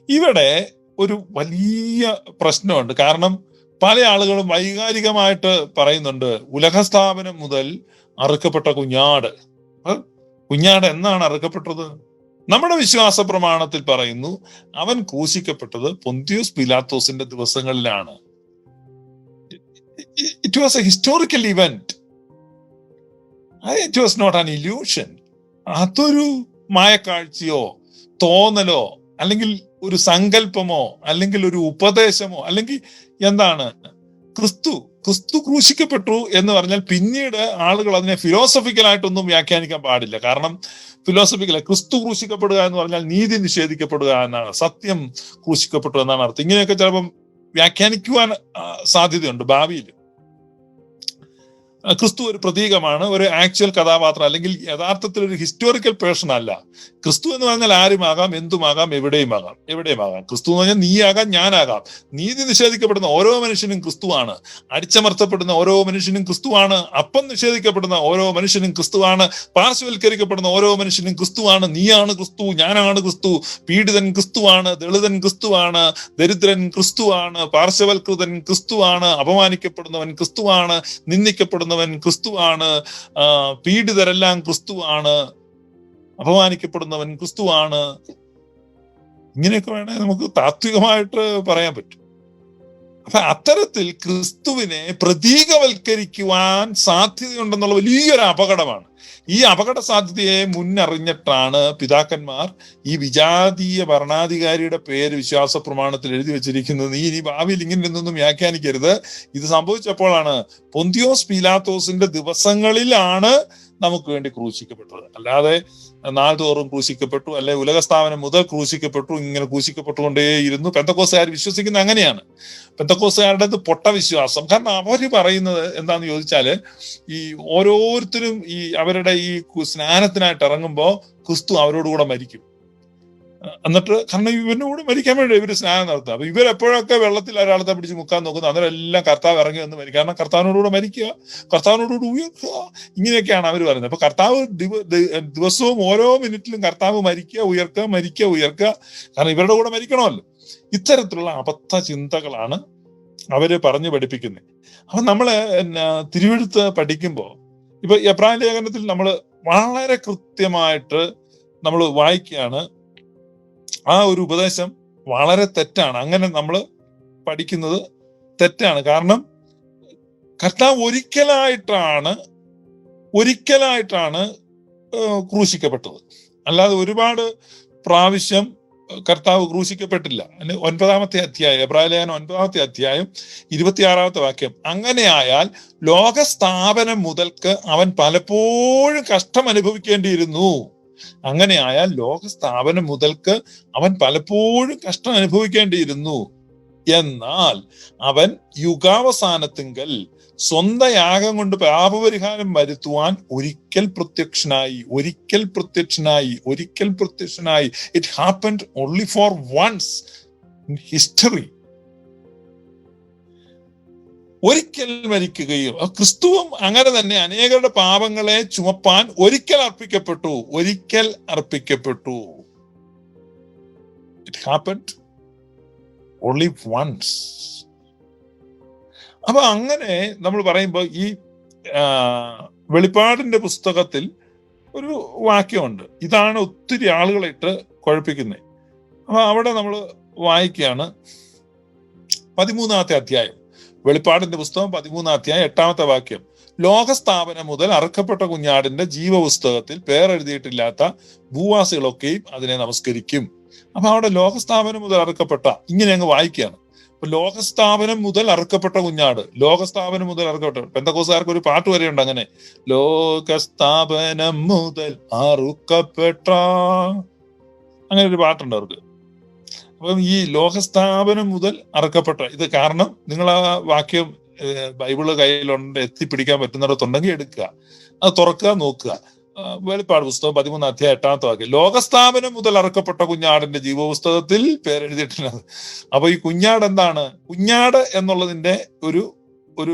ഇവിടെ ഒരു വലിയ പ്രശ്നമുണ്ട്. കാരണം പല ആളുകളും വൈകാരികമായിട്ട് പറയുന്നുണ്ട്, ഉലകസ്ഥാപനം മുതൽ അറുക്കപ്പെട്ട കുഞ്ഞാട്. കുഞ്ഞാട് എന്നാണ് അറുക്കപ്പെട്ടത്? നമ്മുടെ വിശ്വാസ പ്രമാണത്തിൽ പറയുന്നു, അവൻ ക്രൂശിക്കപ്പെട്ടത് പൊന്തിയോസ് പിലാത്തോസിന്റെ ദിവസങ്ങളിലാണ്. It was a historical event. It was not an illusion. അതൊരു മായക്കാഴ്ചയോ തോന്നലോ അല്ലെങ്കിൽ ഒരു സങ്കല്പമോ അല്ലെങ്കിൽ ഒരു ഉപദേശമോ അല്ലെങ്കിൽ എന്താണ്? ക്രിസ്തു ക്രൂശിക്കപ്പെട്ടു എന്ന് പറഞ്ഞാൽ പിന്നീട് ആളുകൾ അതിനെ ഫിലോസഫിക്കലായിട്ടൊന്നും വ്യാഖ്യാനിക്കാൻ പാടില്ല. കാരണം ഫിലോസഫിക്കല ക്രിസ്തു ക്രൂശിക്കപ്പെടുക എന്ന് പറഞ്ഞാൽ നീതി നിഷേധിക്കപ്പെടുക എന്നാണ്, സത്യം ക്രൂശിക്കപ്പെട്ടു എന്നാണ് അർത്ഥം. ഇങ്ങനെയൊക്കെ ചിലപ്പം വ്യാഖ്യാനിക്കുവാൻ സാധ്യതയുണ്ട് ഭാവിയിൽ. ക്രിസ്തു ഒരു പ്രതീകമാണ്, ഒരു ആക്ച്വൽ കഥാപാത്രം അല്ലെങ്കിൽ യഥാർത്ഥത്തിൽ ഒരു ഹിസ്റ്റോറിക്കൽ പേഴ്സൺ അല്ല. ക്രിസ്തു എന്ന് പറഞ്ഞാൽ ആരുമാകാം, എന്തുമാകാം, എവിടെയുമാകാം. ക്രിസ്തു എന്ന് പറഞ്ഞാൽ നീയാകാം, ഞാനാകാം. നീതി നിഷേധിക്കപ്പെടുന്ന ഓരോ മനുഷ്യനും ക്രിസ്തുവാണ്. അടിച്ചമർത്തപ്പെടുന്ന ഓരോ മനുഷ്യനും ക്രിസ്തുവാണ്. അപ്പം നിഷേധിക്കപ്പെടുന്ന ഓരോ മനുഷ്യനും ക്രിസ്തുവാണ്. പാർശ്വവൽക്കരിക്കപ്പെടുന്ന ഓരോ മനുഷ്യനും ക്രിസ്തുവാണ്. നീയാണ് ക്രിസ്തു, ഞാനാണ് ക്രിസ്തു. പീഡിതൻ ക്രിസ്തുവാണ്, ദളിതൻ ക്രിസ്തുവാണ്, ദരിദ്രൻ ക്രിസ്തുവാണ്, പാർശ്വവൽകൃതൻ ക്രിസ്തുവാണ്, അപമാനിക്കപ്പെടുന്നവൻ ക്രിസ്തുവാണ്, നിന്ദിക്കപ്പെടുന്ന ക്രിസ്തുവാണ്, പീഡിതരെല്ലാം ക്രിസ്തുവാണ്, അപമാനിക്കപ്പെടുന്നവൻ ക്രിസ്തുവാണ്. ഇങ്ങനെയൊക്കെ വേണേ നമുക്ക് താത്വികമായിട്ട് പറയാൻ പറ്റും. അപ്പൊ അത്തരത്തിൽ ക്രിസ്തുവിനെ പ്രതീകവൽക്കരിക്കുവാൻ സാധ്യതയുണ്ടെന്നുള്ള വലിയൊരു അപകടമാണ്. ഈ അപകട സാധ്യതയെ മുന്നറിഞ്ഞിട്ടാണ് പിതാക്കന്മാർ ഈ വിജാതീയ ഭരണാധികാരിയുടെ പേര് വിശ്വാസ പ്രമാണത്തിൽ എഴുതി വെച്ചിരിക്കുന്നത്. നീ ഇനി ഭാവിയിൽ ഇങ്ങനെ ഒന്നും വ്യാഖ്യാനിക്കരുത്. ഇത് സംഭവിച്ചപ്പോഴാണ് പൊന്തിയോസ് പീലാത്തോസിന്റെ ദിവസങ്ങളിലാണ് നമുക്ക് വേണ്ടി ക്രൂശിക്കപ്പെട്ടത്. അല്ലാതെ നാൾതോറും ക്രൂശിക്കപ്പെട്ടു, അല്ലെ ഉലകസ്ഥാപനം മുതൽ ക്രൂശിക്കപ്പെട്ടു, ഇങ്ങനെ ക്രൂശിക്കപ്പെട്ടുകൊണ്ടേയിരുന്നു. പെന്തക്കോസ്തുകാർ വിശ്വസിക്കുന്ന അങ്ങനെയാണ്. പെന്തക്കോസ്തുകാരുടേത് പൊട്ട വിശ്വാസം. കാരണം അവര് പറയുന്നത് എന്താന്ന് ചോദിച്ചാല്, ഈ ഓരോരുത്തരും ഈ അവരുടെ ഈ സ്നാനത്തിനായിട്ട് ഇറങ്ങുമ്പോൾ ക്രിസ്തു അവരോടുകൂടെ മരിക്കും. എന്നിട്ട് കാരണം ഇവനോട് മരിക്കാൻ വേണ്ടി ഇവര് സ്നാനം നടത്തുക. അപ്പൊ ഇവരെപ്പോഴൊക്കെ വെള്ളത്തിൽ ഒരാളത്തെ പിടിച്ച് മുക്കാൻ നോക്കുന്നു, അന്നേരം എല്ലാം കർത്താവ് ഇറങ്ങി വന്ന് മരിക്കുക. കാരണം കർത്താവിനോടുകൂടെ മരിക്കുക, കർത്താവിനോടുകൂടെ ഉയർക്കുക, ഇങ്ങനെയൊക്കെയാണ് അവർ പറയുന്നത്. അപ്പൊ കർത്താവ് ദിവസവും ഓരോ മിനിറ്റിലും കർത്താവ് മരിക്കുക, ഉയർക്കുക. കാരണം ഇവരുടെ കൂടെ മരിക്കണമല്ലോ. ഇത്തരത്തിലുള്ള അബദ്ധ ചിന്തകളാണ് അവര് പറഞ്ഞു പഠിപ്പിക്കുന്നത്. അപ്പൊ നമ്മള് തിരുവെഴുത്ത് പഠിക്കുമ്പോ ഇപ്പൊ എബ്രായ ലേഖനത്തിൽ നമ്മൾ വളരെ കൃത്യമായിട്ട് നമ്മൾ വായിക്കുകയാണ്. ആ ഒരു ഉപദേശം വളരെ തെറ്റാണ്. അങ്ങനെ നമ്മൾ പഠിക്കുന്നത് തെറ്റാണ്. കാരണം കർത്താവ് ഒരിക്കലായിട്ടാണ് ക്രൂശിക്കപ്പെട്ടത്. അല്ലാതെ ഒരുപാട് പ്രാവശ്യം കർത്താവ് ക്രൂശിക്കപ്പെട്ടില്ല. 9-ാമത്തെ അധ്യായം, എബ്രായ ലേഖനം 9-ാമത്തെ അധ്യായം 26-ാമത്തെ വാക്യം. അങ്ങനെയായാൽ ലോകസ്ഥാപനം മുതൽക്ക് അവൻ പലപ്പോഴും കഷ്ടം അനുഭവിക്കേണ്ടിയിരുന്നു. അങ്ങനെയായാൽ ലോകസ്ഥാപനം മുതൽക്ക് അവൻ പലപ്പോഴും കഷ്ടം അനുഭവിക്കേണ്ടിയിരുന്നു. എന്നാൽ അവൻ യുഗാവസാനത്തിങ്കൽ സ്വന്തം യാഗം കൊണ്ട് പാപപരിഹാരം വരുത്തുവാൻ ഒരിക്കൽ പ്രത്യക്ഷനായി. It happened only for once in history. ഒരിക്കൽ മരിക്കുകയും ക്രിസ്തുവും അങ്ങനെ തന്നെ അനേകരുടെ പാപങ്ങളെ ചുമപ്പാൻ ഒരിക്കൽ അർപ്പിക്കപ്പെട്ടു. It happened only once. അപ്പൊ അങ്ങനെ നമ്മൾ പറയുമ്പോൾ ഈ വെളിപ്പാടിന്റെ പുസ്തകത്തിൽ ഒരു വാക്യമുണ്ട്. ഇതാണ് ഒത്തിരി ആളുകളായിട്ട് കുഴപ്പിക്കുന്നത്. അപ്പൊ അവിടെ നമ്മൾ വായിക്കുകയാണ് 13-ാമത്തെ അധ്യായം, വെളിപ്പാടിന്റെ പുസ്തകം 13-ാം അധ്യായം 8-ാമത്തെ വാക്യം. ലോകസ്ഥാപനം മുതൽ അറുക്കപ്പെട്ട കുഞ്ഞാടിന്റെ ജീവപുസ്തകത്തിൽ പേരെഴുതിയിട്ടില്ലാത്ത ഭൂവാസികളൊക്കെയും അതിനെ നമസ്കരിക്കും. അപ്പൊ അവിടെ ലോകസ്ഥാപനം മുതൽ അറുക്കപ്പെട്ട, ഇങ്ങനെ അങ്ങ് വായിക്കുകയാണ്. അപ്പൊ ലോകസ്ഥാപനം മുതൽ അറുക്കപ്പെട്ട കുഞ്ഞാട്, ലോകസ്ഥാപനം മുതൽ അറുക്കപ്പെട്ട. പെന്തക്കോസ്തുകാർക്ക് ഒരു പാട്ട് വരെയുണ്ട് അങ്ങനെ, ലോകസ്ഥാപനം മുതൽ അറുക്കപ്പെട്ട, അങ്ങനെ ഒരു പാട്ടുണ്ട് അവർക്ക്. അപ്പം ഈ ലോകസ്ഥാപനം മുതൽ അറുക്കപ്പെട്ട ഇത്, കാരണം നിങ്ങൾ ആ വാക്യം ബൈബിള് കയ്യിലുണ്ട്, എത്തിപ്പിടിക്കാൻ പറ്റുന്നിടത്തുണ്ടെങ്കിൽ എടുക്കുക, അത് തുറക്കുക, നോക്കുക. വെളിപ്പാട് പുസ്തകം 13-ാം അധ്യായം 8-ാമത്തെ വാക്യം. ലോകസ്ഥാപനം മുതൽ അറുക്കപ്പെട്ട കുഞ്ഞാടിന്റെ ജീവപുസ്തകത്തിൽ പേരെഴുതിയിട്ടില്ല. അപ്പൊ ഈ കുഞ്ഞാട് എന്താണ്? കുഞ്ഞാട് എന്നുള്ളതിന്റെ ഒരു ഒരു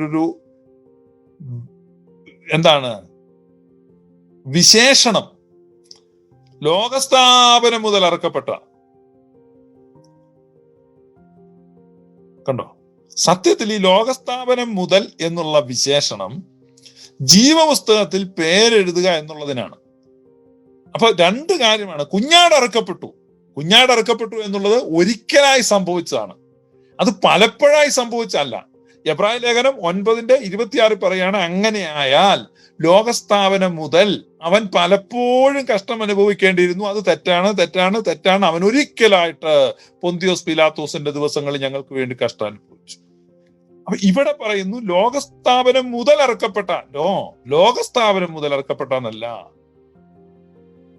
ഒരു എന്താണ് വിശേഷണം? ലോകസ്ഥാപനം മുതൽ അറുക്കപ്പെട്ട. കണ്ടോ? സത്യത്തിൽ ഈ ലോകസ്ഥാപനം മുതൽ എന്നുള്ള വിശേഷണം ജീവപുസ്തകത്തിൽ പേരെഴുതുക എന്നുള്ളതിനാണ്. അപ്പൊ രണ്ട് കാര്യമാണ്. കുഞ്ഞാട് അറുക്കപ്പെട്ടു എന്നുള്ളത് ഒരിക്കലായി സംഭവിച്ചതാണ്, അത് പലപ്പോഴായി സംഭവിച്ചല്ല. എബ്രായ ലേഖനം 9:26 പറയാണ്, അങ്ങനെയായാൽ ലോകസ്ഥാപനം മുതൽ അവൻ പലപ്പോഴും കഷ്ടം അനുഭവിക്കേണ്ടിയിരുന്നു. അത് തെറ്റാണ്. അവൻ ഒരിക്കലായിട്ട് പൊന്തിയോസ് പീലാത്തോസിന്റെ ദിവസങ്ങളിൽ ഞങ്ങൾക്ക് വേണ്ടി കഷ്ടം അനുഭവിച്ചു. അപ്പൊ ഇവിടെ പറയുന്നു ലോകസ്ഥാപനം മുതൽ അറുക്കപ്പെട്ടെന്നല്ല.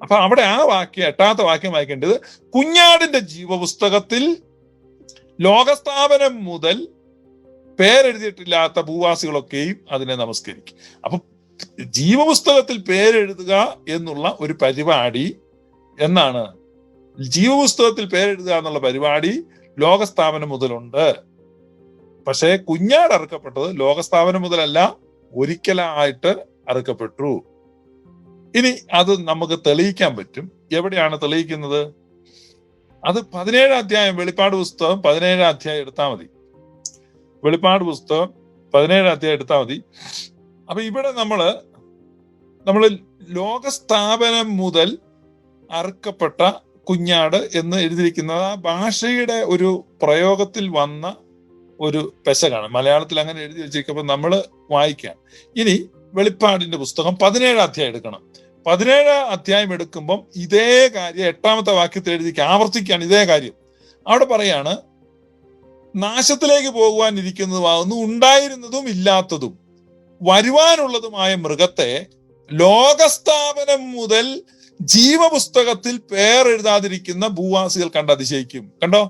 അപ്പൊ അവിടെ ആ വാക്യം, 8ാമത്തെ വാക്യം വായിക്കേണ്ടത്, കുഞ്ഞാടിന്റെ ജീവപുസ്തകത്തിൽ ലോകസ്ഥാപനം മുതൽ പേരെഴുതിയിട്ടില്ലാത്ത ഭൂവാസികളൊക്കെയും അതിനെ നമസ്കരിക്കും. അപ്പൊ ജീവപുസ്തകത്തിൽ പേരെഴുതുക എന്നുള്ള ഒരു പരിപാടി ജീവപുസ്തകത്തിൽ പേരെഴുതുക എന്നുള്ള പരിപാടി ലോകസ്ഥാപനം മുതലുണ്ട്. പക്ഷേ കുഞ്ഞാട് അറുക്കപ്പെട്ടത് ലോകസ്ഥാപനം മുതലല്ല, ഒരിക്കലായിട്ട് അറുക്കപ്പെട്ടു. ഇനി അത് നമുക്ക് തെളിയിക്കാൻ പറ്റും. എവിടെയാണ് തെളിയിക്കുന്നത്? അത് 17 അധ്യായം വെളിപ്പാട് പുസ്തകം 17 അധ്യായം എടുത്താൽ മതി. വെളിപ്പാട് പുസ്തകം 17 അധ്യായം എടുത്താൽ മതി. അപ്പൊ ഇവിടെ നമ്മള് ലോകസ്ഥാപനം മുതൽ അറുക്കപ്പെട്ട കുഞ്ഞാട് എന്ന് എഴുതിയിരിക്കുന്നത് ആ ഭാഷയുടെ ഒരു പ്രയോഗത്തിൽ വന്ന ഒരു പെശകാണ്. മലയാളത്തിൽ അങ്ങനെ എഴുതി വെച്ചിരിക്കുമ്പോൾ നമ്മൾ വായിക്കാം. ഇനി വെളിപ്പാടിന്റെ പുസ്തകം 17 അധ്യായം എടുക്കണം. 17 അധ്യായം എടുക്കുമ്പം ഇതേ കാര്യം 8ാമത്തെ വാക്യത്തിൽ ആവർത്തിക്കുകയാണ് ഇതേ കാര്യം. അവിടെ പറയാണ്, നാശത്തിലേക്ക് പോകുവാനിരിക്കുന്നതുമാകുന്നു ഉണ്ടായിരുന്നതും ഇല്ലാത്തതും വരുവാനുള്ളതുമായ മൃഗത്തെ ലോകസ്ഥാപനം മുതൽ ജീവപുസ്തകത്തിൽ പേരെഴുതാതിരിക്കുന്ന ഭൂവാസികൾ കണ്ട് അതിശയിക്കും. കണ്ടോ?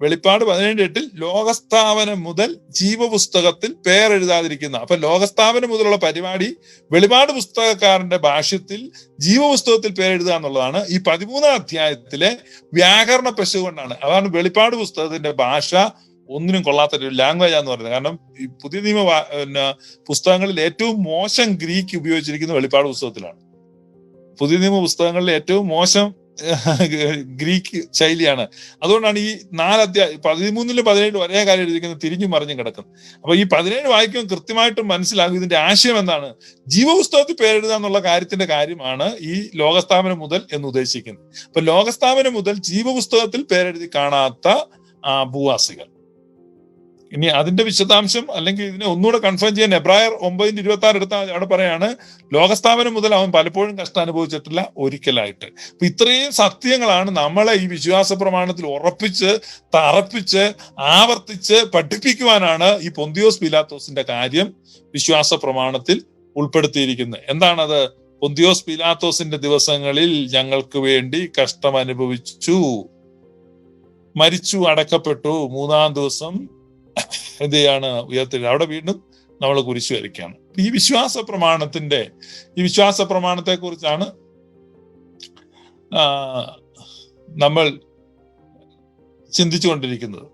വെളിപ്പാട് 17:8 ലോകസ്ഥാപനം മുതൽ ജീവപുസ്തകത്തിൽ പേരെഴുതാതിരിക്കുന്ന. അപ്പൊ ലോകസ്ഥാപനം മുതലുള്ള പരിപാടി വെളിപ്പാട് പുസ്തകക്കാരന്റെ ഭാഷ്യത്തിൽ ജീവപുസ്തകത്തിൽ പേരെഴുതുക എന്നുള്ളതാണ്. ഈ 13ാം അധ്യായത്തിലെ വ്യാകരണ പെശക് കൊണ്ടാണ്. അതാണ് വെളിപ്പാട് പുസ്തകത്തിന്റെ ഭാഷ ഒന്നിനും കൊള്ളാത്തൊരു ലാംഗ്വേജ് ആന്ന് പറയുന്നത്. കാരണം ഈ പുതിയ നിയമ പുസ്തകങ്ങളിൽ ഏറ്റവും മോശം ഗ്രീക്ക് ഉപയോഗിച്ചിരിക്കുന്നത് വെളിപ്പാട് പുസ്തകത്തിലാണ്. പുതിയ നിയമ പുസ്തകങ്ങളിൽ ഏറ്റവും മോശം ഗ്രീക്ക് ശൈലിയാണ്. അതുകൊണ്ടാണ് ഈ 4 അധ്യായം 13-ലും 17-ലും ഒരേ കാര്യം എഴുതിയിരിക്കുന്നത് തിരിഞ്ഞു മറിഞ്ഞും കിടക്കുന്നത്. അപ്പൊ ഈ 17 വായിക്കുമ്പോൾ കൃത്യമായിട്ടും മനസ്സിലാകും ഇതിന്റെ ആശയം എന്താണ്. ജീവപുസ്തകത്തിൽ പേരെഴുതുക എന്നുള്ള കാര്യമാണ് ഈ ലോകസ്ഥാപനം മുതൽ എന്ന് ഉദ്ദേശിക്കുന്നത്. അപ്പൊ ലോകസ്ഥാപനം മുതൽ ജീവപുസ്തകത്തിൽ പേരെഴുതി കാണാത്ത ഭൂവാസികൾ. ഇനി അതിന്റെ വിശദാംശം അല്ലെങ്കിൽ ഇതിനെ ഒന്നുകൂടെ കൺഫേം ചെയ്യാൻ എബ്രായർ 9:26 എടുത്താൽ അവിടെ പറയാണ്, ലോകസ്ഥാപനം മുതൽ അവൻ പലപ്പോഴും കഷ്ടം അനുഭവിച്ചിട്ടില്ല, ഒരിക്കലായിട്ട്. അപ്പൊ ഇത്രയും സത്യങ്ങളാണ് നമ്മളെ ഈ വിശ്വാസ പ്രമാണത്തിൽ ഉറപ്പിച്ച് തറപ്പിച്ച് ആവർത്തിച്ച് പഠിപ്പിക്കുവാനാണ് ഈ പൊന്തിയോസ് പീലാത്തോസിന്റെ കാര്യം വിശ്വാസ പ്രമാണത്തിൽ ഉൾപ്പെടുത്തിയിരിക്കുന്നത്. എന്താണത്? പൊന്തിയോസ് പീലാത്തോസിന്റെ ദിവസങ്ങളിൽ ഞങ്ങൾക്ക് വേണ്ടി കഷ്ടം അനുഭവിച്ചു, മരിച്ചു, അടക്കപ്പെട്ടു, 3-ാം ദിവസം എന്ത് ചെയ്യാണ്? ഉയർത്തില്ല. അവിടെ വീണ്ടും നമ്മൾ കുരിശു വരയ്ക്കുകയാണ്. ഈ വിശ്വാസ പ്രമാണത്തെ കുറിച്ചാണ് നമ്മൾ ചിന്തിച്ചുകൊണ്ടിരിക്കുന്നത്.